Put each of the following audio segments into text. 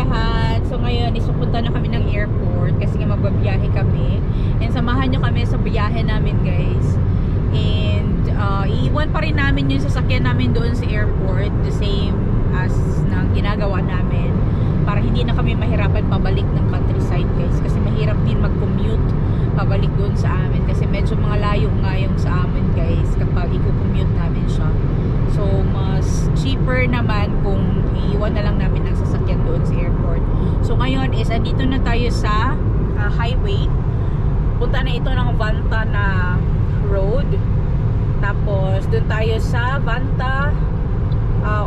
lahat. So ngayon, isupunta na kami ng airport kasi nga magbabiyahe kami. And samahan nyo kami sa biyahe namin, guys. And iiwan pa rin namin yung sasakyan namin doon sa airport, the same as ng ginagawa namin, para hindi na kami mahirapan pabalik ng countryside, guys. Kasi mahirap din mag-commute pabalik doon sa amin kasi medyo mga layo nga yung sa amin, guys, kapag i-commute namin siya. So mas cheaper naman kung iiwan na lang namin ang sasakyan doon sa airport. So ngayon is andito na tayo sa highway. Punta na ito ng Vantaa na road. Tapos doon tayo sa Vantaa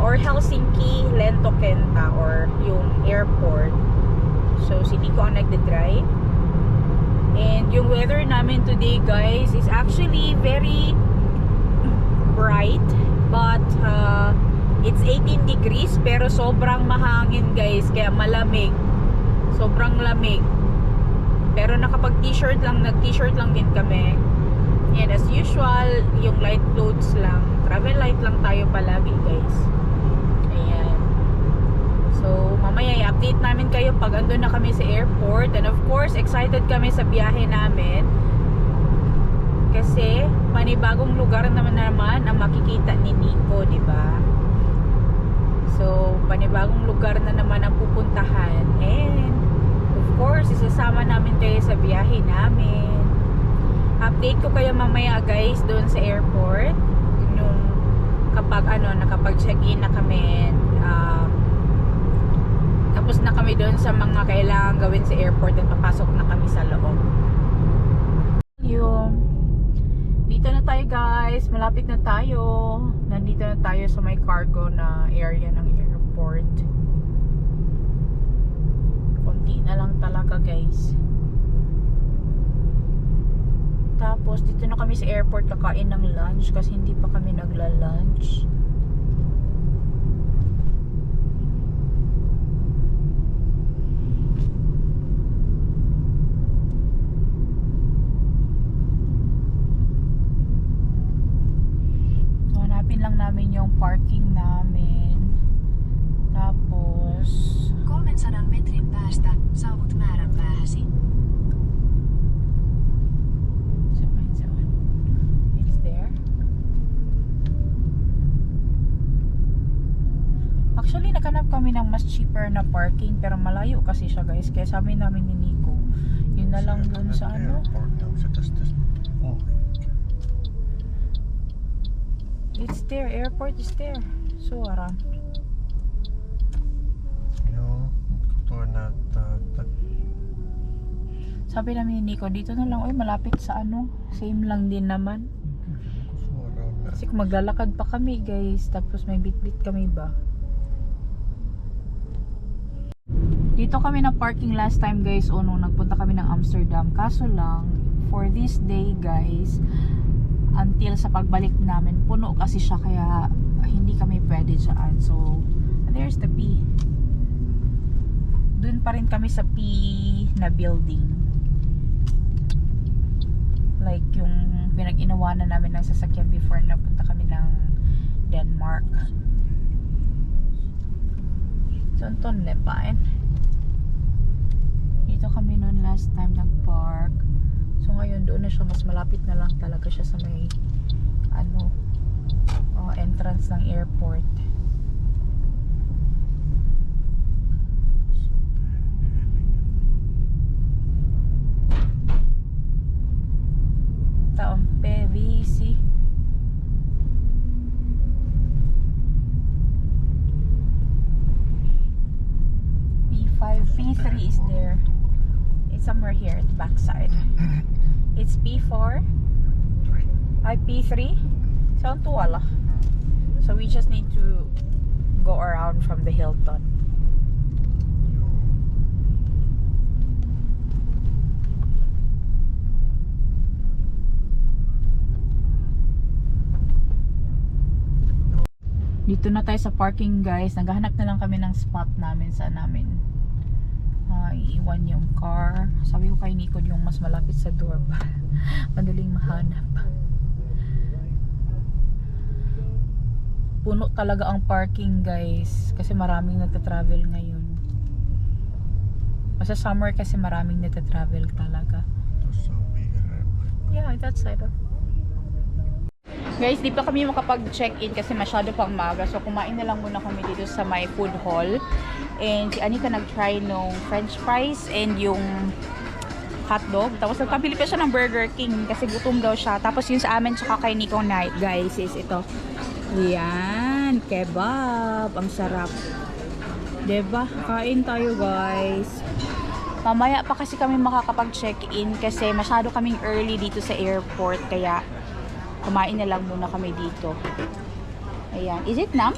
or Helsinki Lentokenta or yung airport. So si Nico ang nagde-drive. And yung weather namin today, guys, is actually very bright, but it's 18 degrees pero sobrang mahangin, guys, kaya malamig, sobrang lamig. Pero nakapag t-shirt lang, nag-t-shirt lang din kami. And as usual, yung light clothes lang, travel light lang tayo palagi, guys. Ayan. So mamaya i-update namin kayo pag andun na kami sa airport. And of course, excited kami sa biyahe namin kasi panibagong lugar naman ang makikita ni Nico, di ba? So panibagong lugar na naman ang pupuntahan, and of course isasama namin kayo sa biyahe namin. Update ko kayo mamaya, guys, doon sa airport yung kapag nakapag-check-in na kami, tapos na kami doon sa mga kailangan gawin sa airport at papasok na kami sa loob. Dito na tayo, guys. Malapit na tayo. Nandito na tayo sa may cargo na area ng airport. Konti na lang talaga, guys. Tapos dito na kami sa airport kakain ng lunch kasi hindi pa kami nagla-lunch. Lang namin yung parking namin. Tapos 300 metrin päästä saavut määränpäähäsi. It's there. Actually, naghanap kami ng mas cheaper na parking pero malayo kasi siya, guys. Kaya sabi namin ni Nico, yun na lang dun sa ano. It's there, airport is there. So around. Joo, tuo näyttää, että Sabi namin ni Nico, dito na lang, oy, malapit sa ano. Same lang din naman. suoraan Kasi kung maglalakad pa kami, guys, tapos may bit-bit kami ba. Dito kami na parking last time, guys, o nung nagpunta kami ng Amsterdam. Kaso lang, for this day, guys, until sa pagbalik namin, puno kasi siya, kaya hindi kami pwede dyan. So there's the P. Dun pa rin kami sa P na building, like yung pinag-inawanan namin ng sasakyan before na punta kami ng Denmark. So anton nepain. Dito kami noon last time nag-park. So ngayon doon na siya, mas malapit na lang talaga siya sa may entrance ng airport. Taompe VC. P5, P3 is there. It's somewhere here at the backside. It's P4. P3. Sound to wala. So we just need to go around from the Hilton. Dito na tayo sa parking, guys. Naghahanap na lang kami ng spot namin sa namin iiwan yung car. Sabi ko kay Nico yung mas malapit sa door ba. Madaling mahanap. Puno talaga ang parking, guys, kasi maraming nagta-travel ngayon. Basta summer kasi maraming nagta-travel talaga. Ito sa Wirem. Yeah, that side of. Guys, di pa kami makapag-check-in kasi masyado pang maaga. So, kumain na lang muna kami dito sa my food hall. And si Anika nag-try nung french fries and yung hotdog. Tapos nagpabili pa siya ng Burger King kasi gutom daw siya. Tapos yung sa amin tsaka kay Nico Night, guys, is ito. Yan, kebab. Ang sarap. Diba? Kain tayo, guys. Mamaya pa kasi kami makakapag-check-in kasi masyado kaming early dito sa airport. Kaya kumain na lang muna kami dito. Ayan. Is it nam?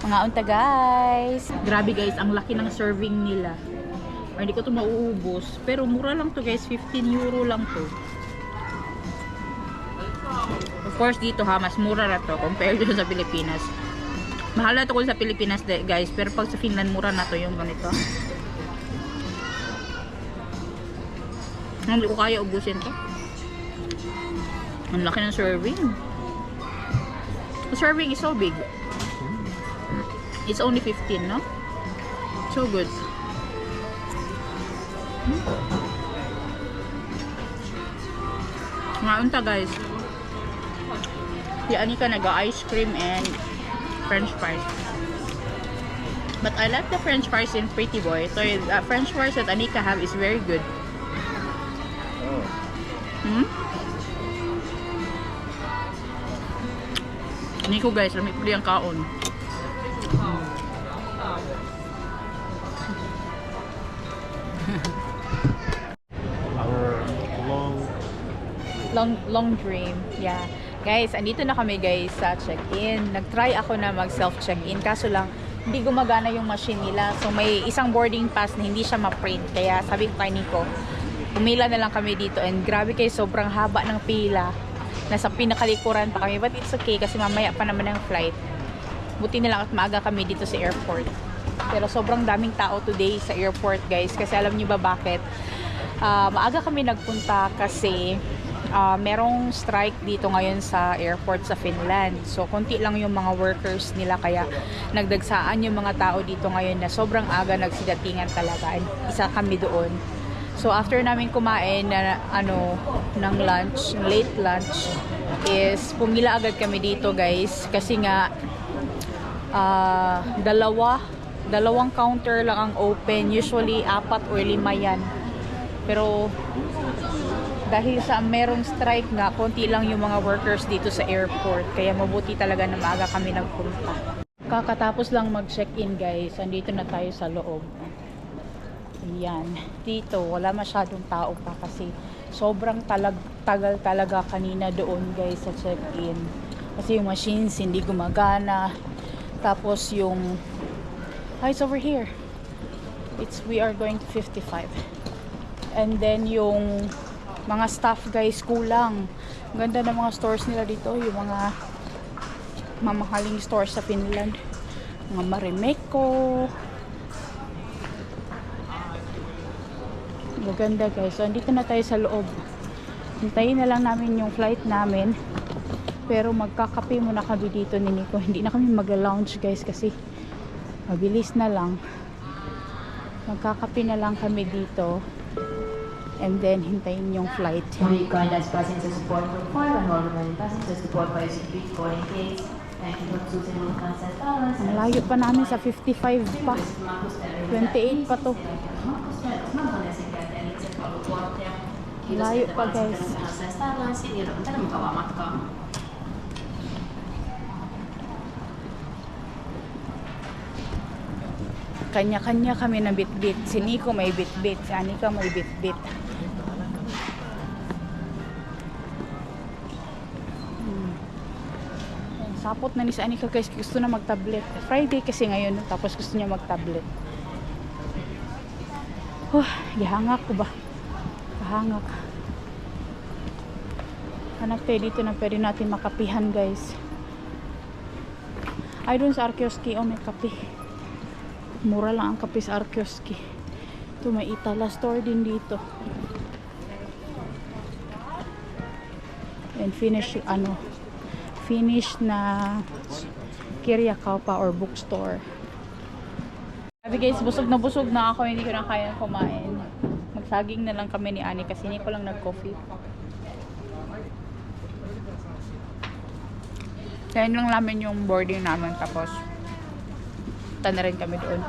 Mga unta, guys. Grabe, guys. Ang laki ng serving nila. Or hindi ko ito mauubos. Pero mura lang to, guys. 15 euro lang to. Of course, dito ha, mas mura na to compared to sa Pilipinas. Mahal na to kung sa Pilipinas, guys. Pero pag sa Finland, mura na to yung ganito. Hindi ko kaya ubusin to. Ang laki ng serving. The serving is so big. It's only 15, no? So good. Ngayon ta, guys. Si Anika nag-ice cream and french fries. But I like the french fries in Pretty Boy. So the french fries that Anika have is very good. Nico, guys, lamig po ang kaon. Long dream. Yeah. Guys, andito na kami, guys, sa check-in. Nag-try ako na mag-self-check-in. Kaso lang, hindi gumagana yung machine nila. So, may isang boarding pass na hindi siya ma-print. Kaya sabi ko kay Nico, pumila na lang kami dito. And grabe kayo, sobrang haba ng pila. Nasa pinakalikuran pa kami. But it's okay kasi mamaya pa naman ang flight. Buti na lang at maaga kami dito sa airport. Pero sobrang daming tao today sa airport, guys. Kasi alam niyo ba bakit? Maaga kami nagpunta kasi merong strike dito ngayon sa airport sa Finland. So, konti lang yung mga workers nila kaya nagdagsaan yung mga tao dito ngayon na sobrang aga nagsidatingan talaga. And isa kami doon. So, after namin kumain na ng lunch, late lunch, is pumila agad kami dito, guys. Kasi nga dalawang counter lang ang open. Usually, 4 or 5 yan. Pero dahil sa merong strike nga, konti lang yung mga workers dito sa airport. Kaya mabuti talaga na maaga kami nagpunta. Kakatapos lang mag-check-in, guys. Andito na tayo sa loob. Ayan. Dito, wala masyadong tao pa kasi sobrang tagal talaga kanina doon, guys, sa check-in. Kasi yung machines hindi gumagana. Tapos yung it's over here. We are going to 55. And then yung mga staff, guys, kulang. Ganda ng mga stores nila dito. Yung mga mamahaling stores sa Finland. Mga Marimekko. Maganda, guys. So, andito na tayo sa loob. Hintayin na lang namin yung flight namin. Pero magkakape muna kami dito ni Nico. Hindi na kami mag-lounge, guys, kasi mabilis na lang. Magkakape na lang kami dito. And then, hintayin yung flight. We conduct passenger support for 5 and ordinary passenger support by using bridge boarding gates. Thank you for choosing Lufthansa Airlines. Ang layo pa namin sa 55 pa. 28 pa to. Layo pa, guys. Kanya-kanya kami na bit-bit. Si Nico may bit-bit. Si Anika may bit-bit. Sapot na ni si Anika, guys. Gusto na mag-tablet. Friday kasi ngayon. Tapos gusto niya mag-tablet. Gihangak ko ba? Gihangak. Hanap tayo dito na pwede natin makapihan, guys. Ay, dun sa Arkioski. Oh, may kape. Mura lang ang kape sa Arkioski. Ito, may Itala store din dito. And finish na Kirjakaupa or bookstore. Sabi guys, busog na ako, hindi ko na kaya kumain. Magsaging na lang kami ni Ani kasi hindi ko lang nag-coffee. Kaya lang namin yung boarding namin tapos punta na rin kami doon.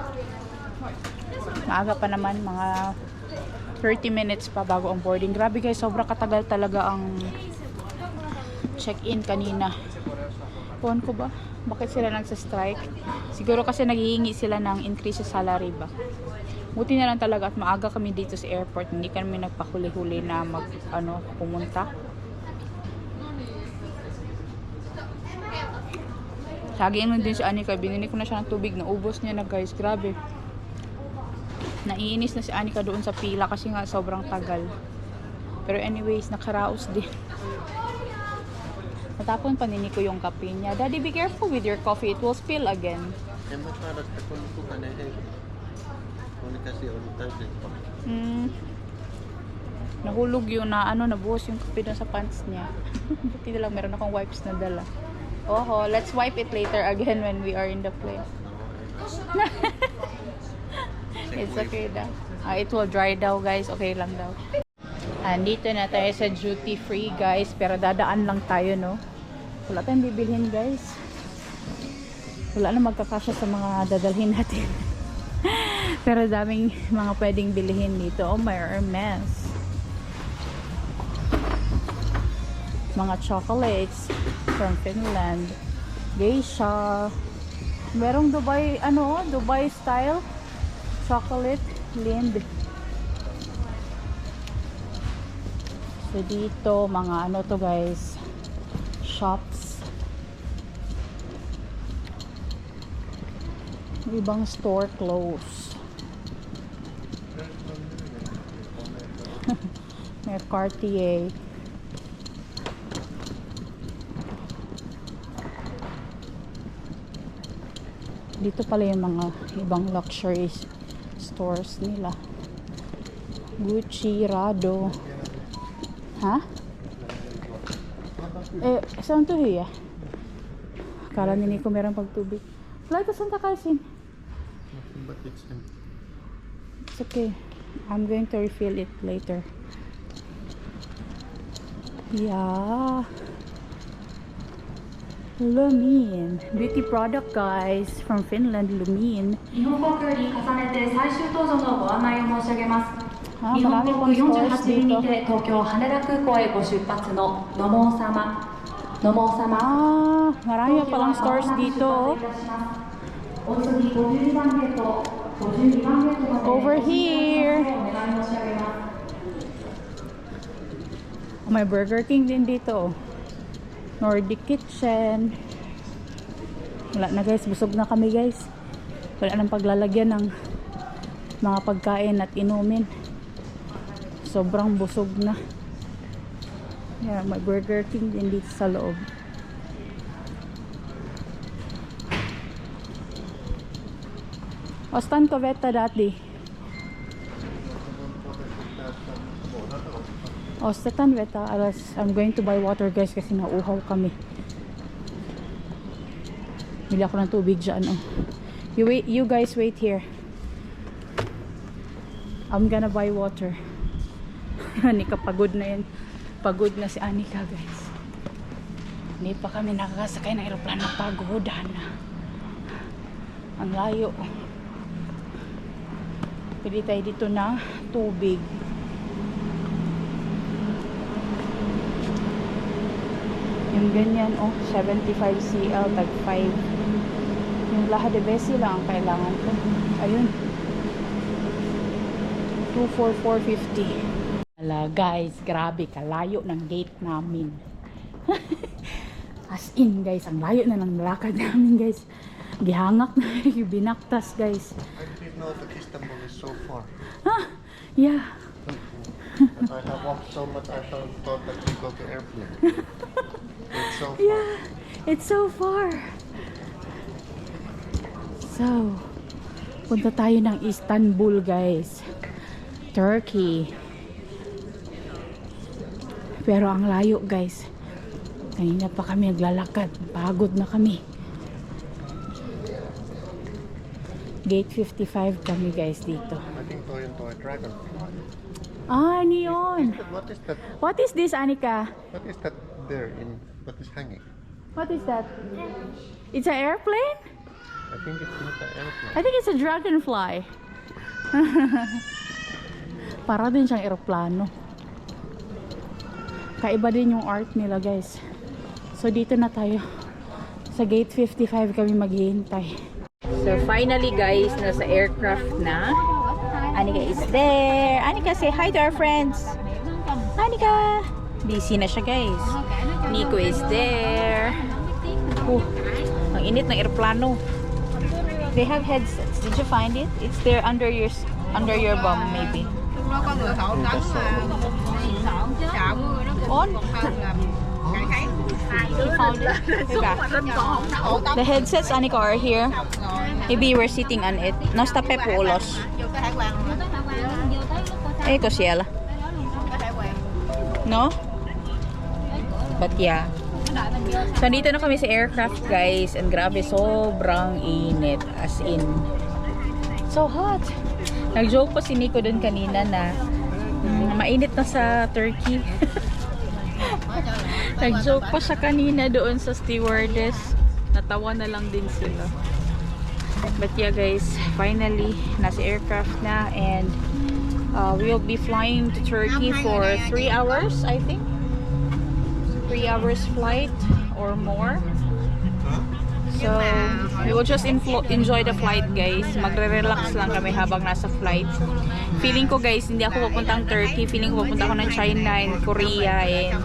Maaga pa naman, mga 30 minutes pa bago ang boarding. Grabe guys, sobrang katagal talaga ang check-in kanina. Kuhan ko ba? Bakit sila nagsa-strike? Siguro kasi naghihingi sila ng increase sa salary ba? Buti na lang talaga at maaga kami dito sa airport. Hindi kami nagpahuli-huli na pumunta. Saging nun din si Anika. Binili ko na siya ng tubig. Naubos niya na guys. Grabe. Naiinis na si Anika doon sa pila kasi nga sobrang tagal. Pero anyways, nakaraos din. Natapon pa nini ko yung kape niya. Daddy, be careful with your coffee. It will spill again. Nahulog yun na nabuhos yung kape doon sa pants niya. Buti na lang meron akong wipes na dala. Oho, let's wipe it later again when we are in the plane. It's okay daw. It will dry daw guys. Okay lang daw. Andito na tayo sa duty free guys. Pero dadaan lang tayo no. Wala tayong bibilhin guys. Wala na magkakasya sa mga dadalhin natin. Pero daming mga pwedeng bilhin dito. Oh, may Hermes. Mga chocolates from Finland. Geisha. Merong Dubai, Dubai style chocolate Lind. So dito mga to guys, shops. Ibang store close. May Cartier. Dito pala yung mga ibang luxury stores nila. Gucci, Rado. Ha? Saan to hiya? Akala nini ko meron pagtubig. Fly to Santa Casin. But it's empty. It's okay. I'm going to refill it later. Yeah. Lumin. Beauty product guys from Finland, Lumin. 日本航空に重ねて最終搭乗のご案内を申し上げます。日本 marami 航 pang 空 stores 48便に dito. て東京羽田空港へご出発の野茂様。野茂様。 Marami palang stores dito. お次52番ゲート、52番ゲートまで Over here. お願い申し上げます。 May Burger King din dito. Nordic Kitchen. Wala na guys, busog na kami guys. Wala nang paglalagyan ng mga pagkain at inumin. Sobrang busog na. Yeah, may Burger King din dito sa loob. Ostan Covetta dati. Ostatan Veta. I'm going to buy water guys kasi nauuhaw kami. Bili ako ng tubig dyan. You guys wait here. I'm gonna buy water. Anika, pagod na yan. Pagod na si Anika guys. Hindi pa kami nakakasakay ng aeroplano. Pagodan na. Ang layo. Pili tayo dito ng tubig. Yung ganyan, 75 cl, tag 5. Yung Laha de Besi lang ang kailangan ko. Ayun. 24450. Ala guys, grabe, kalayo ng gate namin. As in guys, ang layo na ng lakad namin guys. Gihangak na, binaktas guys. I didn't know that Istanbul is so far. Yeah. I have walked so much, I thought that we go to airplane. It's so far. Yeah, it's so far. So, punta tayo ng Istanbul, guys. Turkey. Pero ang layo, guys. Kanina pa kami naglalakad. Pagod na kami. Gate 55 kami guys dito. I think to a dragonfly. Ah, ano yun? What is that? What is this, Anika? What is that there in what is hanging? What is that? It's an airplane? I think it's not an airplane. I think it's a dragonfly. Para din siyang eroplano. Kaiba din yung art nila guys. So dito na tayo. Sa gate 55 kami maghihintay. So finally guys, nasa aircraft na. Anika is there. Anika, say hi to our friends. Anika! Busy na siya guys. Nico is there. Ang init ng aeroplano. They have headsets. Did you find it? It's there under your bum maybe. On? You found it? Diba? The headsets, Anika, are here. Maybe we're sitting on it. Nasta pepulos. Ito siya. No? But yeah. So, dito na kami sa aircraft, guys. And grabe, sobrang init. As in, so hot. Nag-joke pa si Nico dun kanina na mainit na sa Turkey. Nag-joke pa siya kanina doon sa stewardess. Natawa na lang din sila. But yeah, guys, finally, nasa aircraft na. And we'll be flying to Turkey for 3 hours, I think. 3 hours flight or more. So, we will just enjoy the flight, guys. Magre-relax lang kami habang nasa flight. Feeling ko, guys, hindi ako papuntang Turkey. Feeling ko papunta ako ng China and Korea and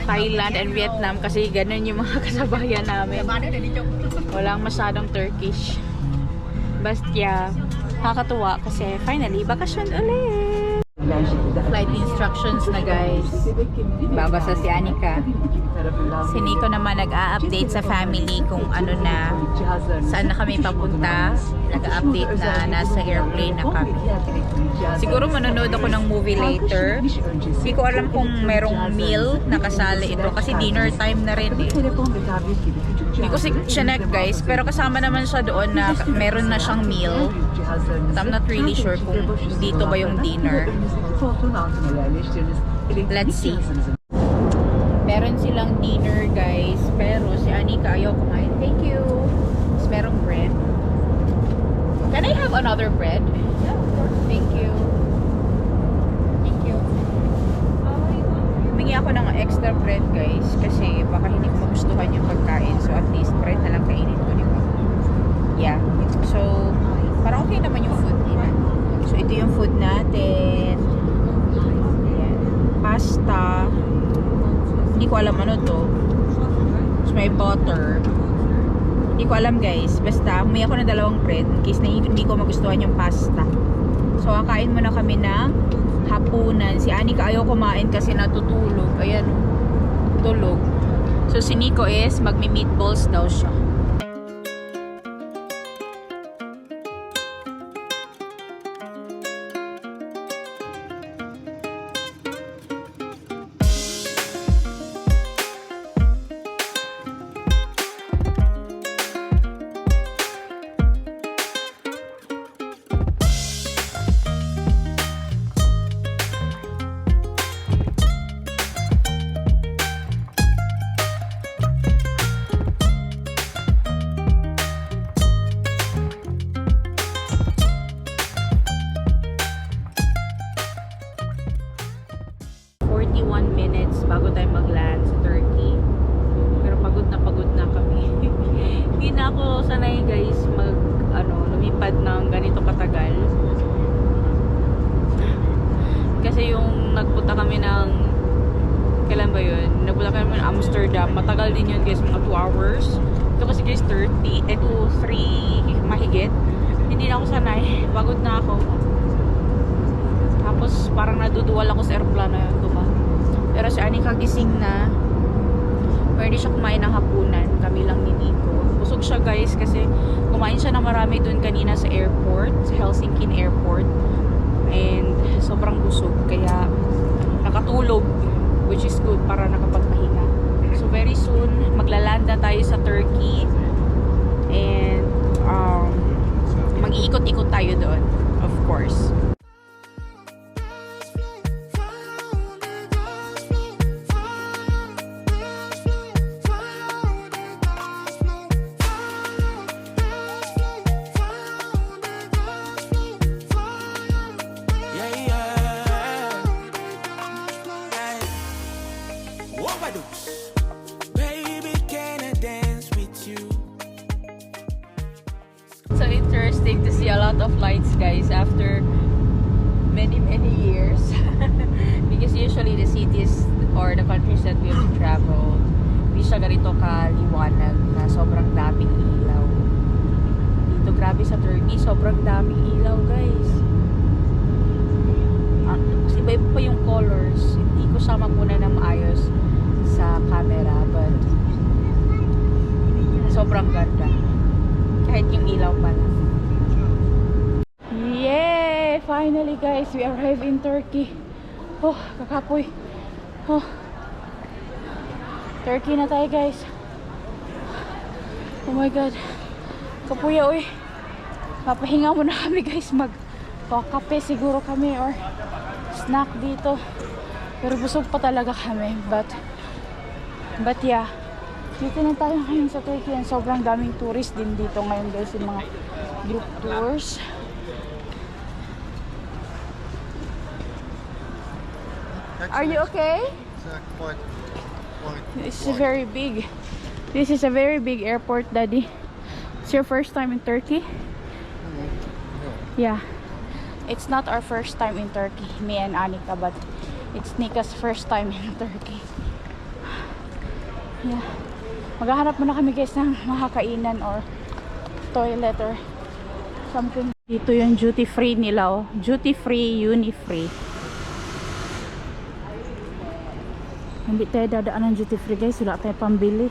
Thailand and Vietnam kasi ganun yung mga kasabayan namin. Walang masyadong Turkish. Basta yeah, nakakatuwa kasi finally, bakasyon ulit! Flight instructions na guys. Babasa si Anika. Si Nico naman nag-a-update sa family kung ano na, saan na kami papunta. Nag-a-update na nasa airplane na kami. Siguro manonood ako ng movie later. Hindi ko alam kung merong meal na kasali ito kasi dinner time na rin eh. Hindi ko siya guys, pero kasama naman siya doon na meron na siyang meal. But I'm not really sure kung dito ba yung dinner. Let's see. Meron silang dinner guys, pero si Anika ayaw kumain. Thank you. Tapos merong bread. Can I have another bread? Yeah, of course. Thank you. Thank you. Humingi ako ng extra bread guys kasi baka hindi ko magustuhan yung pagkain. So at least bread na lang kainin ko, di ba? Yeah. So, parang okay naman yung food nila. So ito yung food natin. Ayan. Pasta. Hindi ko alam ano to. Tapos may butter. Hindi ko alam guys. Basta, humingi ako ng 2 bread in case na hindi ko magustuhan yung pasta. So, kakain muna kami ng hapunan. Si Anika ayaw kumain kasi natutulog. Ayan, tulog. So, si Nico is magmi-meatballs daw siya. Bago tayo mag-land sa Turkey. Pero pagod na kami. Hindi na ako sanay guys lumipad ng ganito katagal. Kasi yung nagpunta kami ng kailan ba yun? Nagpunta kami ng Amsterdam. Matagal din yun guys, mga 2 hours. Ito kasi guys 3 mahigit. Hindi na ako sanay. Pagod na ako. Tapos parang naduduwal ako sa aeroplano yun, diba? Pero si Anika gising na. Pwede siya kumain ng hapunan. Kami lang ni Nico. Busog siya guys kasi kumain siya ng marami dun kanina sa airport. Sa Helsinki Airport. And sobrang busog. Kaya nakatulog. Which is good para nakapagpahinga. So very soon maglalanda tayo sa Turkey. And tayo doon, of course. Yeah, yeah. Hey. Overdose. Baby, can I dance with you? So interesting to see a lot of lights, guys, after many years. Because usually the cities or the countries that we've traveled, hindi siya ganito kaliwanag na sobrang daming ilaw. Dito, grabe sa Turkey, sobrang daming ilaw, guys. Kasi iba pa yung colors. Hindi ko siya mapuna ng maayos sa camera, but sobrang ganda. Kahit yung ilaw pa lang. Yay! Finally, guys, we arrived in Turkey. Oh, kakapoy. Oh. Turkey na tayo, guys. Oh my God. Kapuya, uy. Papahinga muna kami, guys. Magkakape siguro kami or snack dito. Pero busog pa talaga kami. But yeah. Dito na tayo ngayon sa Turkey. And sobrang daming tourist din dito ngayon, guys. Yung mga group tours. Are you okay? It's quite It's very big. This is a very big airport, Daddy. It's your first time in Turkey? Yeah. It's not our first time in Turkey, me and Anika, but it's Nika's first time in Turkey. Yeah. Maghahanap muna kami, guys, ng makakainan or toilet or something. Dito yung duty free nila, oh. Duty free, uni free. Hindi tayo dadaan ng duty free, guys. Wala tayo pambili.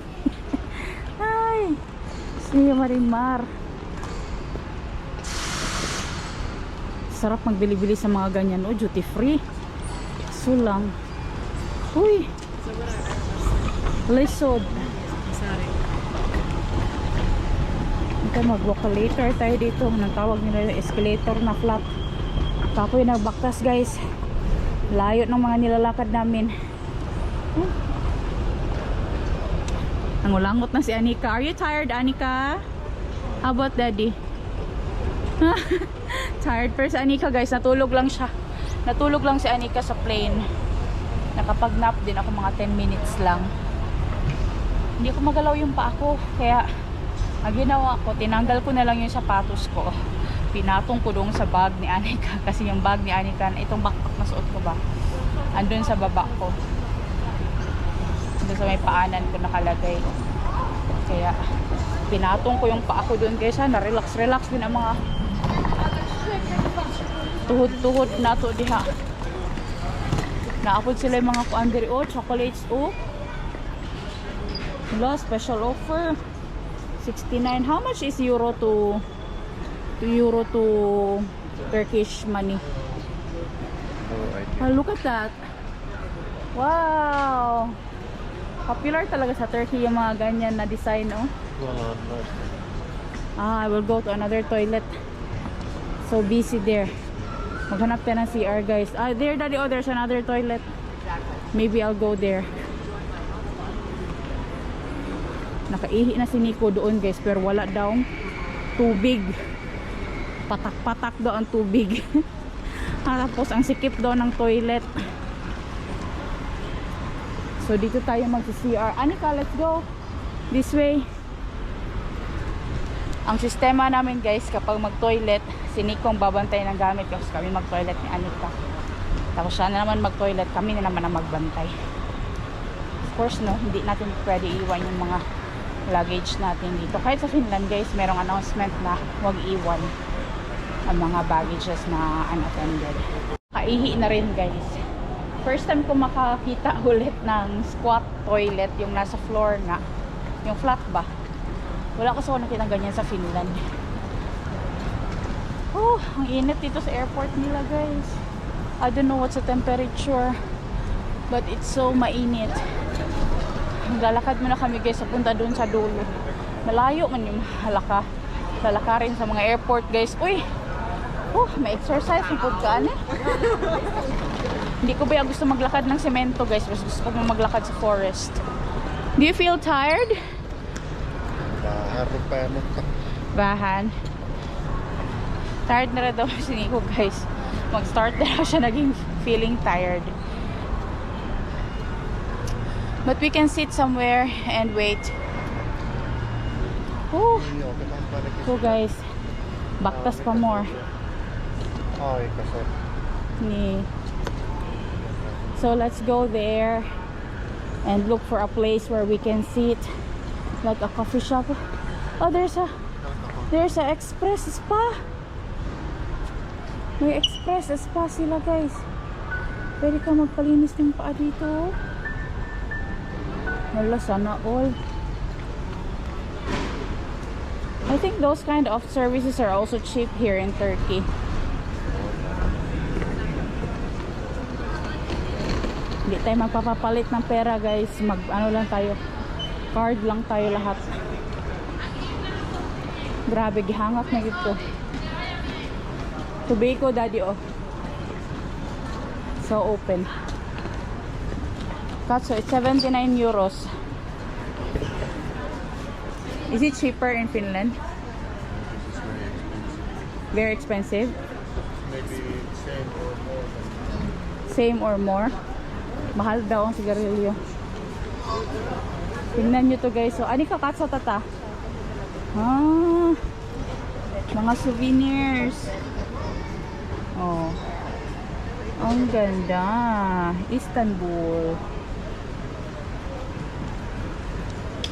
Ay, si Marimar. Sarap magbili-bili sa mga ganyan. Oh, duty free. Sulang. Uy. Lisod. Ito, mag-walkalator tayo dito. Nang tawag nila yung escalator na flat. Tapos yung nagbaktas, guys. Layo ng mga nilalakad namin. Nangulangot na si Anika. Are you tired, Anika? How about Daddy? Tired pero si Anika, guys, natulog lang siya. Natulog lang si Anika sa plane. Nakapag-nap din ako mga 10 minutes lang. Hindi ko magalaw yung paa ko. Kaya ang ginawa ko, tinanggal ko na lang yung sapatos ko. Pinatong ko doon sa bag ni Anika. Kasi yung bag ni Anika, itong backpack na suot ko ba, andun sa baba ko. Doon sa may paanan ko nakalagay. Kaya pinatong ko yung paa ko doon, kaysa na relax din ang mga tuhod nato diha. Naapod sila yung mga kuandiri, oh, chocolates, oh. Wala, special offer 69. How much is euro to Turkish money? Oh, look at that. Wow, popular talaga sa Turkey yung mga ganyan na design, oh. I will go to another toilet. So busy there. Maghanap tayo ng CR, guys. There, Daddy, oh, there's another toilet. Maybe I'll go there. Nakaihi na si Nico doon, guys, pero wala daw tubig. Patak-patak daw ang tubig. Tapos ang sikip daw ng toilet. So dito tayo mag-CR. Anika, let's go this way. Ang sistema namin, guys, kapag mag-toilet, si Nico ang babantay ng gamit, tapos kami mag-toilet ni Anika. Tapos siya na naman mag-toilet, kami na naman ang magbantay. Of course, no, hindi natin pwede iwan yung mga luggage natin dito. Kahit sa Finland, guys, merong announcement na huwag iwan ang mga baggages na unattended. Kaihi na rin, guys. First time ko makakita ulit ng squat toilet, yung nasa floor na, yung flat ba. Wala kasi ako nakita ganyan sa Finland. Oh, ang init dito sa airport nila, guys. I don't know what's the temperature, but it's so mainit. Lalakad muna kami, guys, papunta dun sa dulo. Malayo man yung lalakarin sa mga airport, guys. Uy, Oh, may exercise yung pagkaan eh. Hindi ko ba gusto maglakad ng semento guys, mas gusto ko maglakad sa forest. Do you feel tired? Harap pa mo. Bahan. Tired na rin daw si Nico guys. Mag-start na daw siya naging feeling tired. But we can sit somewhere and wait. Woo! So guys, baktas pa more. Ay, kasi. Ni. So let's go there and look for a place where we can sit, like a coffee shop. Oh, there's a express spa. May express spa sila guys. Pwede ka magpalinis ng paa dito. Wala, sana all. I think those kind of services are also cheap here in Turkey. Hindi tayo magpapapalit ng pera guys. Ano lang tayo. Card lang tayo lahat. Grabe, gihangak na dito. Tubiko daddy oh. So open. So it's 79 euros. Is it cheaper in Finland? Very expensive? Maybe same or more. Same or more? Mahal daw ang sigarilyo. Tingnan nyo to guys. So, ani ka katsa tata? Ah, mga souvenirs. Oh. Ang ganda. Istanbul.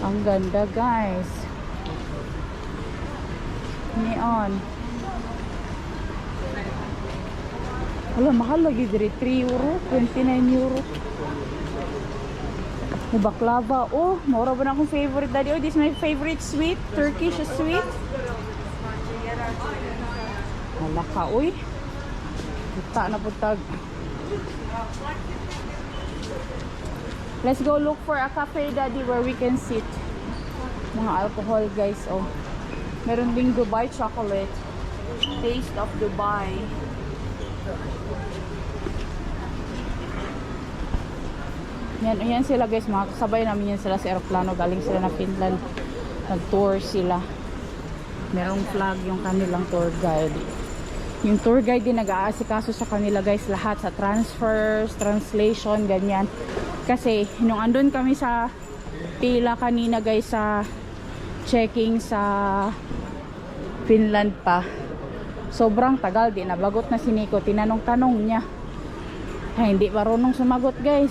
Ang ganda guys. Neon. Wala, mahal lagi diri. 3 euro, 29 euro. Baklava. Oh, mura ba na akong favorite daddy? Oh, this is my favorite sweet. Turkish sweet. Wala ka, uy. Puta na putag. Let's go look for a cafe daddy where we can sit. Mga alcohol guys, oh. Meron ding Dubai chocolate. Taste of Dubai. Yan sila guys, mga kasabay namin yan sila sa aeroplano, galing sila na Finland, nag-tour sila. Merong flag yung kanilang tour guide. Yung tour guide din nag-aasikaso sa kanila guys, lahat sa transfers, translation, ganyan. Kasi nung andun kami sa pila kanina guys sa checking sa Finland pa, sobrang tagal, di nabagot na si Nico. Tinanong-tanong niya, ay hindi marunong sumagot guys.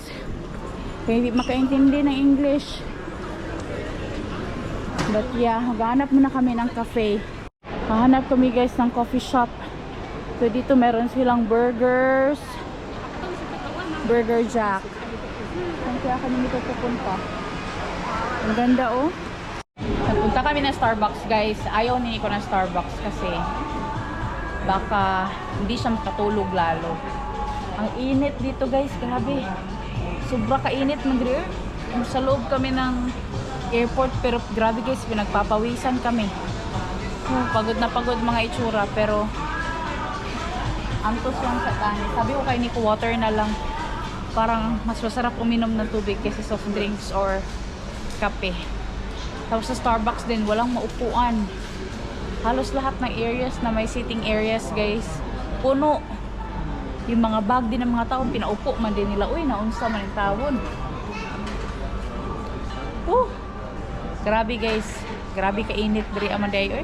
Kaya hindi makaintindi ng English. But yeah, maghanap muna kami ng cafe. Hahanap kami guys ng coffee shop. So dito meron silang burgers. Burger Jack. Kaya kami dito pupunta. Ang ganda oh. Nagpunta kami ng Starbucks guys. Ayaw ni Nico ng Starbucks kasi baka hindi siya makatulog lalo. Ang init dito guys, grabe. Sobra kainit madre. Sa loob kami ng airport pero grabe guys, pinagpapawisan kami. Pagod na pagod mga itsura pero antos lang sa kanin. Sabi ko kay Nico, water na lang. Parang mas masarap uminom ng tubig kaysa soft drinks or kape. Tapos sa Starbucks din, walang maupuan. Halos lahat ng areas na may sitting areas guys, puno. Yung mga bag din ng mga tao, pinaupo man din nila. Uy, naunsa man yung tawon. Grabe guys. Grabe kainit diri amanday.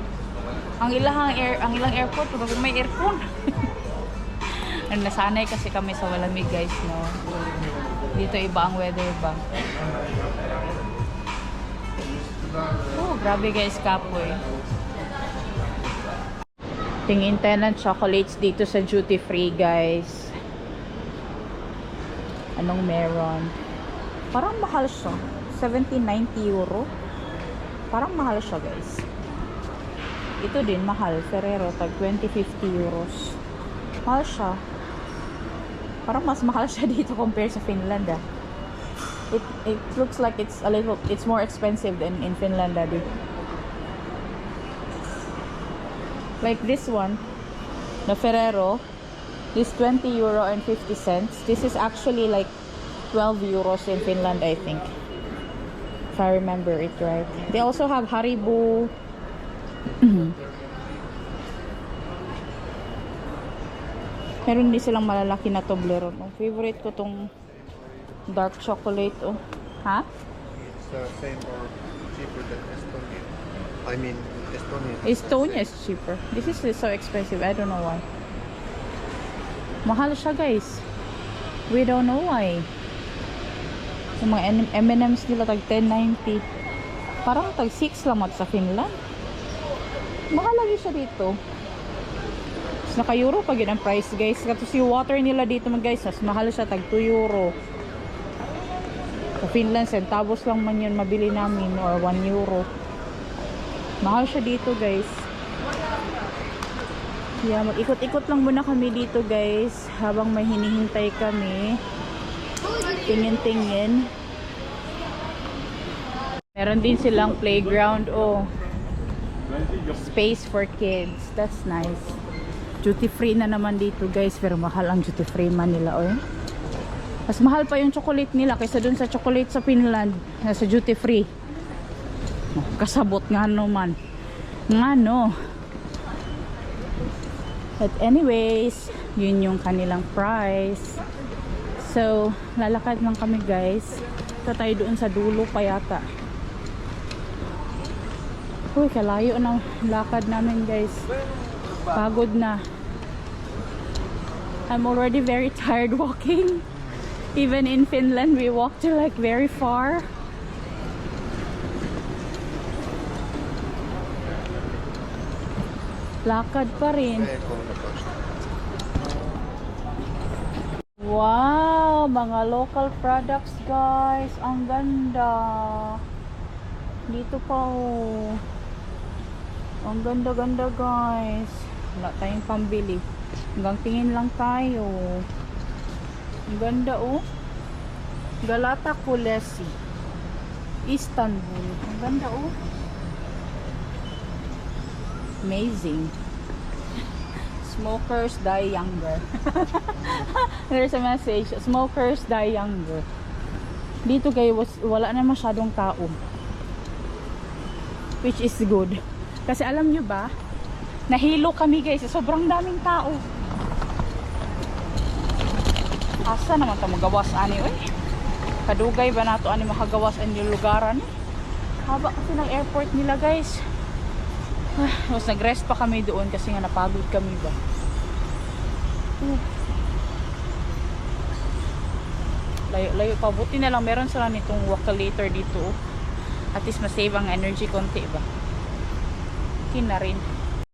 Ang ilang airport, may aircon. Nasanay kasi kami sa malamig guys, no. Dito iba ang weather ba. Grabe guys, kapoy. Tingin tayo ng chocolates dito sa duty free guys. Anong meron? Parang mahal siya. 70-90 euro. Parang mahal siya guys. Ito din mahal. Ferrero tag 20-50 euros. Mahal siya. Parang mas mahal siya dito compare sa Finland ah. It looks like it's more expensive than in Finland daddy. Like this one, The Ferrero. This 20 euro and 50 cents. This is actually like 12 euros in Finland, I think. If I remember it right. They also have Haribo. Meron din silang malalaki na Toblerone. Ang favorite ko tong dark chocolate. Oh. Ha? It's the same or cheaper than Estonia. I mean, Estonia. Estonia is cheaper. This is so expensive. I don't know why. Mahal siya, guys. We don't know why. Yung mga M&M's nila tag 10.90. Parang tag 6 lang sa Finland. Mahal lagi siya dito. Mas naka-euro pag yun ang price, guys. Kasi yung water nila dito, guys, mas mahal siya tag 2 euro. Sa Finland, centavos lang man yun mabili namin or 1 euro. Mahal siya dito, guys. Yeah, mag-ikot-ikot lang muna kami dito, guys, habang may hinihintay kami. Tingin-tingin. Meron din silang playground, oh. Space for kids. That's nice. Duty free na naman dito, guys, pero mahal ang duty free man nila, oh. Mas mahal pa yung chocolate nila kaysa dun sa chocolate sa Finland, sa duty free. Oh, kasabot nga naman. Nga no. But anyways, yun yung kanilang price. So, lalakad lang kami, guys. Ito tayo doon sa dulo pa yata. Uy, kalayo ng lakad namin, guys. Pagod na. I'm already very tired walking. Even in Finland, we walked like very far. Lakad pa rin. Wow, mga local products, guys. Ang ganda. Dito pa, oh. Ang ganda-ganda, guys. Wala tayong pambili. Hanggang tingin lang tayo. Ang ganda, oh. Galata Kulesi, Istanbul. Ang ganda, oh. Amazing. Smokers die younger. There's a message. Smokers die younger. Dito, guys, wala na masyadong tao. Which is good. Kasi alam nyo ba, nahilo kami, guys. Sobrang daming tao. Asa naman ito magawas ani, oy? Kadugay ba nato ani makagawas ang yung lugaran? Haba kasi ng airport nila, guys. Mas nag-rest pa kami doon kasi nga napagod kami ba. Layo pa. Buti na lang meron sila nitong walkalator dito. At least masave ang energy konti ba. Okay na rin.